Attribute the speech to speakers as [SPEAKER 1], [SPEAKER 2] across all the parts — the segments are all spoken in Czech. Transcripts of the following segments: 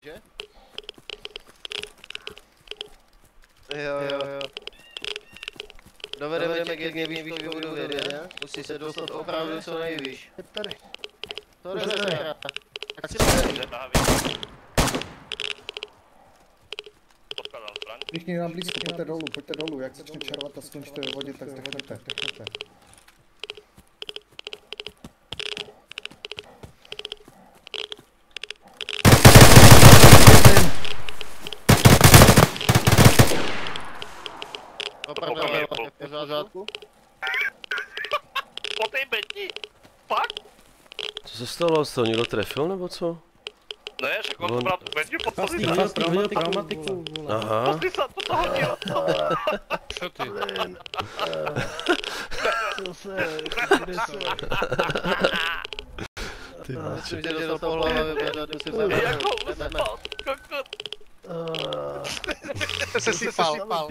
[SPEAKER 1] Že? Jo. Dovedeme tě k jedné výškový úvěře, musí se dostat opravdu co nejvíš.
[SPEAKER 2] Tady.
[SPEAKER 1] To jde se hrát. Tak si
[SPEAKER 2] Všichni nám blízko, pojďte dolů, jak začne červat a skončíte ve vodě, tak zdechnete.
[SPEAKER 1] opravdu v pořádku.
[SPEAKER 3] Po té bedni? Fakt?
[SPEAKER 4] Co se stalo? Se ho někdo trefil nebo co?
[SPEAKER 3] Ne, řekl on to bral tu bedni, podpozit
[SPEAKER 5] traumatiku.
[SPEAKER 4] Aha.
[SPEAKER 3] Pozdi se, to hodil.
[SPEAKER 5] Co ty?
[SPEAKER 4] Ty
[SPEAKER 1] Myslím, že dostal po hlavě, protože si zabít.
[SPEAKER 3] Jak ho uspal, kokot.
[SPEAKER 1] Se sypal.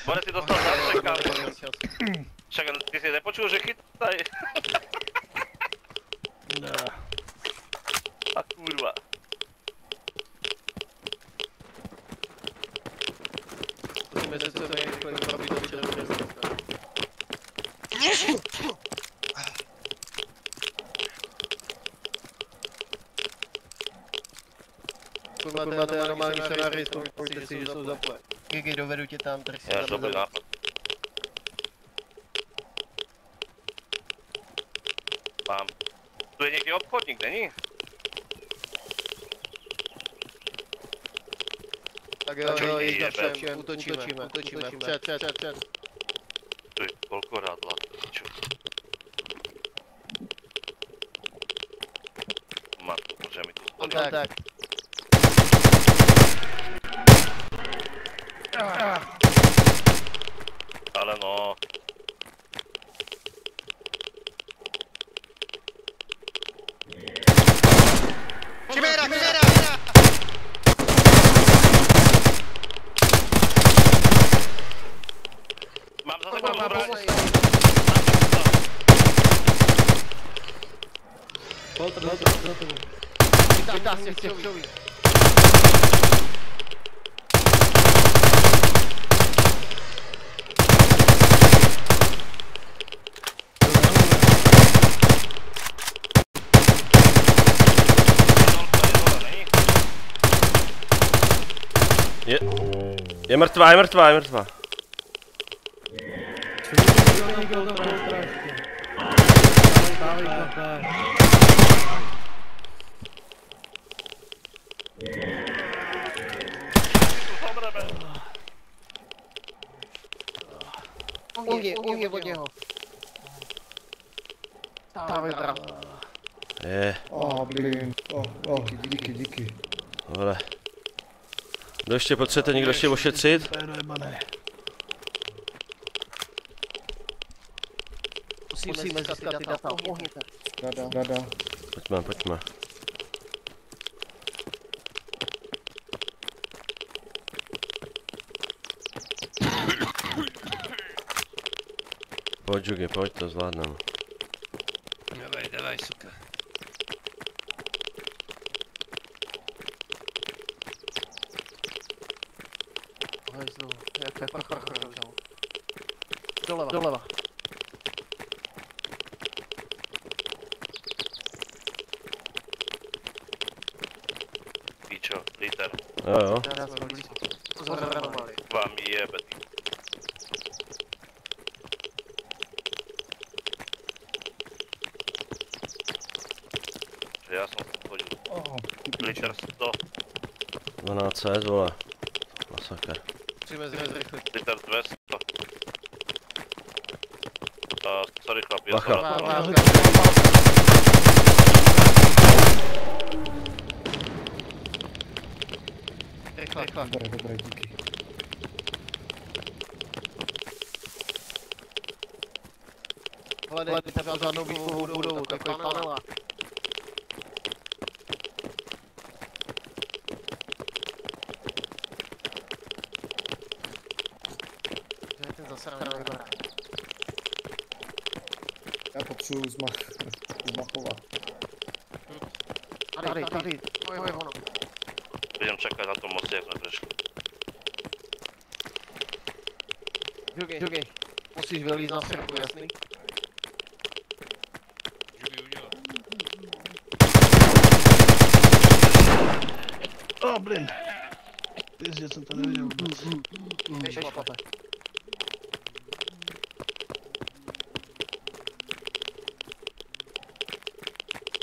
[SPEAKER 3] Bude si dostal zástřeka. Však ty si nepočul, že chytaj. A kurva.
[SPEAKER 1] Musíme se co nejrychleji probít do červené. Pokud máte normální scenárii, spojte si, že jsou zapoje. Gigi, dovedu tě tam, tak si
[SPEAKER 3] Já, dobrý nápad. Mám. Tu je někdy obchodník, není?
[SPEAKER 1] Tak jo, jíž na všem, útočíme. Před.
[SPEAKER 3] Tu je kolko rádla, čo? Matko, může mi tu spodit.
[SPEAKER 1] Tak.
[SPEAKER 3] Ale no.
[SPEAKER 1] Chimera!
[SPEAKER 3] Mám za sebou zbraň.
[SPEAKER 1] Vytáh si chtělí.
[SPEAKER 4] Je mrtvá.
[SPEAKER 1] Uhni od něho. Dávej bravo.
[SPEAKER 4] Je.
[SPEAKER 2] Blin. Díky.
[SPEAKER 4] Vole. Kdo ještě potřebujete někdo ještě ošetřit?
[SPEAKER 1] Musíme získat ty data. Pomohněte.
[SPEAKER 2] Dada.
[SPEAKER 4] Pojďme. Pojď, Jugi, pojď, to zvládneme.
[SPEAKER 5] Давай, сука.
[SPEAKER 1] Hajzlu, jak je prach. Doleva.
[SPEAKER 3] Píčo, líter.
[SPEAKER 4] Jo.
[SPEAKER 3] Vám jebe. Já jsem chodil. Líter 100.
[SPEAKER 4] 12 CS, vole. Masakr.
[SPEAKER 1] Musíme zrychlit.
[SPEAKER 3] Líter 200. Sorry chlap, je
[SPEAKER 4] Bacha.
[SPEAKER 1] Rychle.
[SPEAKER 2] Dobré, díky.
[SPEAKER 1] Hledejte tam žádnou výchovou budovu, takový panela. Ten zasraný.
[SPEAKER 2] Já potřebuji zmachovat.
[SPEAKER 1] Tady, to je ono.
[SPEAKER 3] počkat na tom moci, jak jsme přišli.
[SPEAKER 1] Jugi, musíš vylízt na střechu, jasný?
[SPEAKER 5] Jugi udělal.
[SPEAKER 6] Blin. Pizdět, jsem to neviděl vůbec.
[SPEAKER 1] Běž chlape.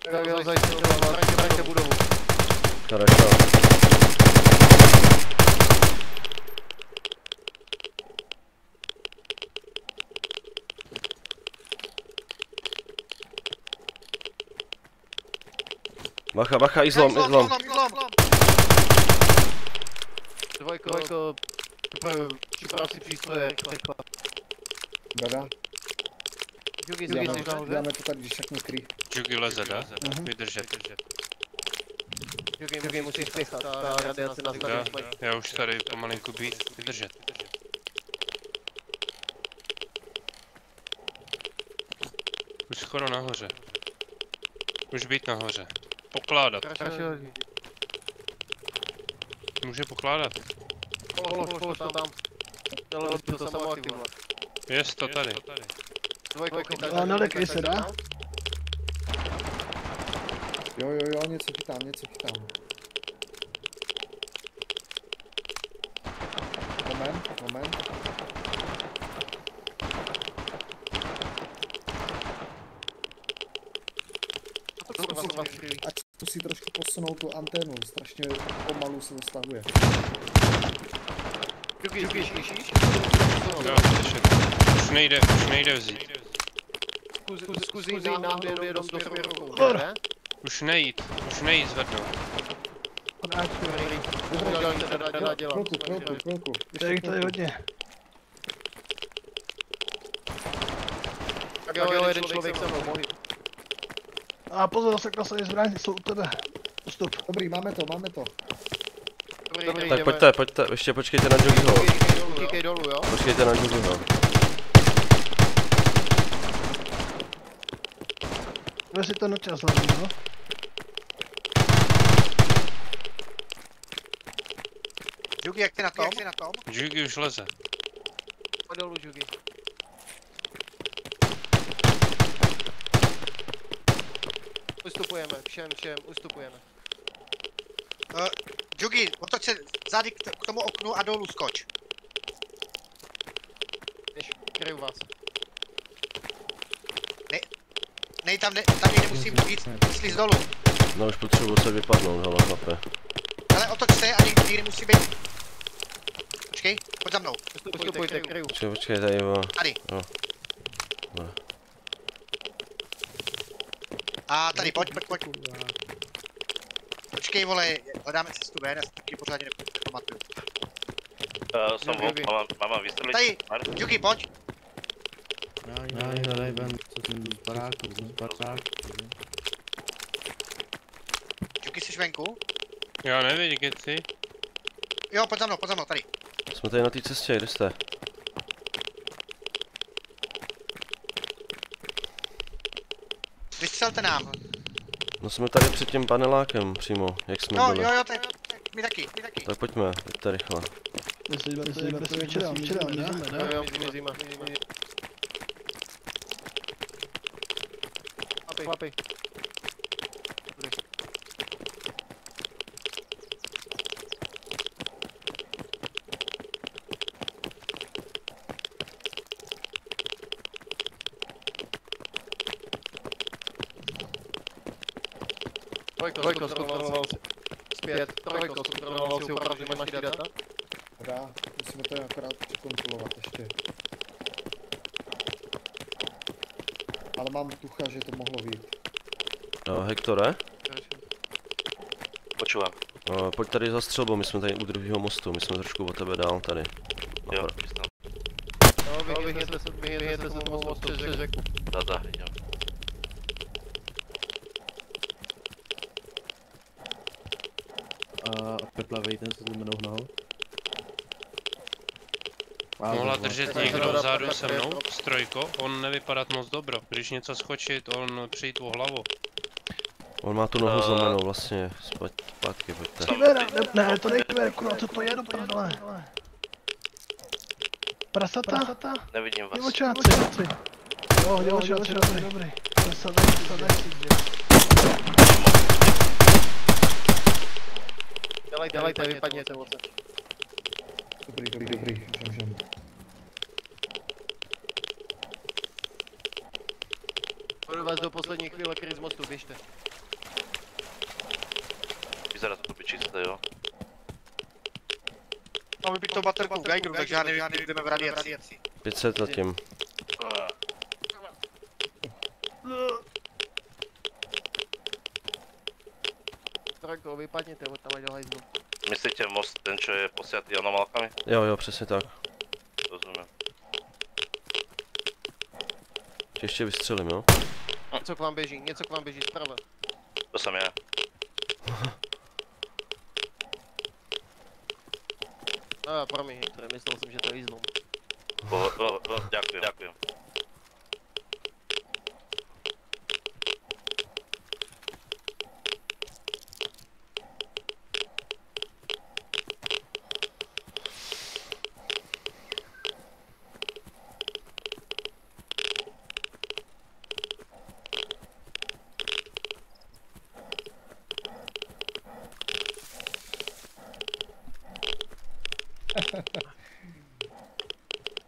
[SPEAKER 1] Tak jo, zajistě, vraťte budovu.
[SPEAKER 4] Хорошо. Bacha, bacha, izlom.
[SPEAKER 1] Dvojko, připrav si přístroje, rychle.
[SPEAKER 2] Dada,
[SPEAKER 1] Jugi, jsi nahoře.
[SPEAKER 2] dáme to tady, když tak nekrý.
[SPEAKER 5] Jugi leze, da? Vydržet.
[SPEAKER 1] Jugi, musíš spěchat, ta radiace nás tady stojí.
[SPEAKER 5] Já už tady pomalinku být. Vydržet. Už skoro nahoře. Už být nahoře. Pokládat. Může pokládat.
[SPEAKER 1] Polož to tam. Ale to samo aktivovat.
[SPEAKER 5] Jest to tady.
[SPEAKER 1] Dvojko,
[SPEAKER 6] A nelekej se, dá?
[SPEAKER 2] Jo, něco chytám. Moment. Ať musí trošku posunout tu anténu, strašně pomalu se dostahuje.
[SPEAKER 1] Jugi, slyšíš?
[SPEAKER 5] Jo, slyšet. Už nejde vzít.
[SPEAKER 1] Zkusí náhodou jenom do svěru.
[SPEAKER 5] Už nejít zvednout.
[SPEAKER 2] Chvilku.
[SPEAKER 6] Tady to je hodně.
[SPEAKER 1] Tak jo, jeden člověk se mnou, mohy.
[SPEAKER 6] A pozor, zase klasají zbraň, jsou u tebe. Postup.
[SPEAKER 2] Dobrý, máme to.
[SPEAKER 1] Dobrý,
[SPEAKER 4] Tak pojďte, ještě počkejte na Jugiho.
[SPEAKER 1] Utíkej dolů, jo?
[SPEAKER 4] Počkejte na Jugiho.
[SPEAKER 6] Vy si to nočas hlavně, no?
[SPEAKER 1] Jugi, jak ty na tom?
[SPEAKER 5] Jugi už leze.
[SPEAKER 1] Pojď dolů, Jugi. Ustupujeme, všem, ustupujeme.
[SPEAKER 7] Jugi, otoč se zády k tomu oknu a dolů skoč.
[SPEAKER 1] Kryju vás.
[SPEAKER 7] Tam někde musím víc slíz dolů.
[SPEAKER 4] No už potřebuji se vypadnout, hele chlape.
[SPEAKER 7] Ale otoč se a někde musí být. Počkej, pojď za mnou.
[SPEAKER 1] Ustupujte, kryju.
[SPEAKER 4] Počkej tady, jo.
[SPEAKER 7] Tady.
[SPEAKER 4] Jo. Dobré.
[SPEAKER 7] A tady, pojď. Počkej, vole, hledáme cestu ven, já si taky pořádně nepamatuju.
[SPEAKER 3] Jsem mám vystřelit.
[SPEAKER 7] Tady, Jugi, pojď.
[SPEAKER 5] Hledaj ven, co jsem z baráku.
[SPEAKER 7] Jugi, jsi venku?
[SPEAKER 5] Já nevím, kde jsi.
[SPEAKER 7] Jo, pojď za mnou, tady.
[SPEAKER 4] Jsme tady na té cestě, kde jste?
[SPEAKER 7] Vystřelte nám.
[SPEAKER 4] No jsme tady před tím panelákem přímo, jak jsme byli.
[SPEAKER 7] Jo, tak my taky.
[SPEAKER 4] Tak pojďte rychle.
[SPEAKER 6] Jestli to je včera, ne?
[SPEAKER 1] Jo, mizíme. Chlapi. Dvojko, zkontroloval si. Zpět. Trojko, zkontroloval si opravdu, že máš ty data?
[SPEAKER 2] Dá, musíme to akorát překontrolovat ještě. Ale mám tucha, že to mohlo být.
[SPEAKER 4] Hektore?
[SPEAKER 3] Počúvam.
[SPEAKER 4] Pojď tady za střelbou, my jsme tady u druhého mostu, my jsme trošku od tebe dál tady.
[SPEAKER 3] Jo,
[SPEAKER 1] No, vyhněte se tomu mostu přes řeku.
[SPEAKER 3] da, idem.
[SPEAKER 8] Přeplavejte se zlomenou nohou.
[SPEAKER 5] Mohla držet někdo vzadu se mnou, strojko, on nevypadat moc dobro. Když něco skočit, on přijít o hlavu.
[SPEAKER 4] On má tu nohu zlomenou vlastně, zpátky, pojďte.
[SPEAKER 6] Chimera, Ne, to nejde, kurva, co to je do prdele? Prasata?
[SPEAKER 3] Nevidím vás.
[SPEAKER 6] Divočáci. Jo, divočáci, dobrý. Prasata,
[SPEAKER 1] Dělejte, vypadněte moc.
[SPEAKER 2] Dobrý, můžem.
[SPEAKER 1] Budu vás do poslední chvíle kryt z mostu, běžte.
[SPEAKER 3] Vyzerá to tu čisté, jo.
[SPEAKER 7] Máme být to baterku v Geigeru, takže já nevím, kdy jdeme v radiaci.
[SPEAKER 4] 500 zatím.
[SPEAKER 1] Trojko, vypadněte, od tam ať hajzlu.
[SPEAKER 3] Myslíte most, ten, čo je posiatý anomálkami?
[SPEAKER 4] Jo, přesně tak.
[SPEAKER 3] Rozumím.
[SPEAKER 4] Ještě vystřelím, jo?
[SPEAKER 1] Něco k vám běží zprava.
[SPEAKER 3] To jsem já.
[SPEAKER 1] Promiň, myslel jsem, že to je izlom.
[SPEAKER 3] Ďakujem.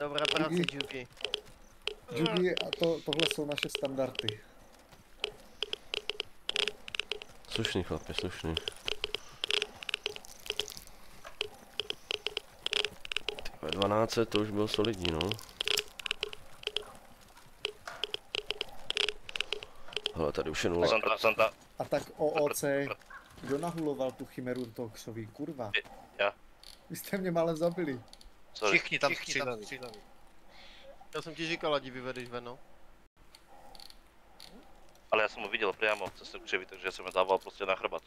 [SPEAKER 1] Dobrá práce, Juki.
[SPEAKER 2] Jugi, a tohle jsou naše standardy.
[SPEAKER 4] Slušný chlapi, slušný. Tyhle 12 to už bylo solidní, no. Hele, tady už je 0.
[SPEAKER 3] Santa.
[SPEAKER 2] A tak OOC, kdo nahuloval tu chimeru do toho křoví, kurva?
[SPEAKER 3] Já.
[SPEAKER 2] Vy jste mě málem zabili.
[SPEAKER 3] Sorry.
[SPEAKER 7] Všichni tam stříleli.
[SPEAKER 1] Já jsem ti říkal, ať ji vyvedeš ven, no.
[SPEAKER 3] Ale já jsem ho viděl priamo cez ten křivý, takže jsem ho dával prostě na chrbát.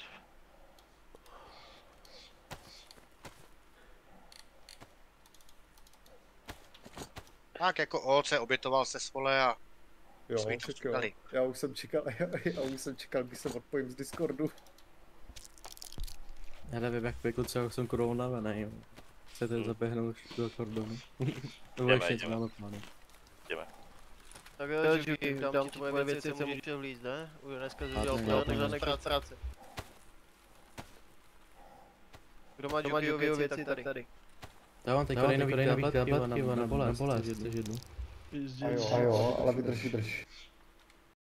[SPEAKER 7] Tak jako OC obětoval se svole a
[SPEAKER 2] Jo,
[SPEAKER 7] jsme jí to stříleli.
[SPEAKER 2] já už jsem čekal, když se odpojím z Discordu.
[SPEAKER 8] Já nevím, jak pěkl, co jsem kurva unavený, jo. Chcete zaběhnout do kordonu? Nebo ještě něco máme plánu.
[SPEAKER 1] Tak jo, Juki, dám ti tvoje věci, co můžeš vlízt, ne? Už dneska jsi udělal žádný práce. Kdo má Jukiový věci tady?
[SPEAKER 8] Já mám teď nový tabletky, na bolest, jednu.
[SPEAKER 2] A jo, ale vydrž.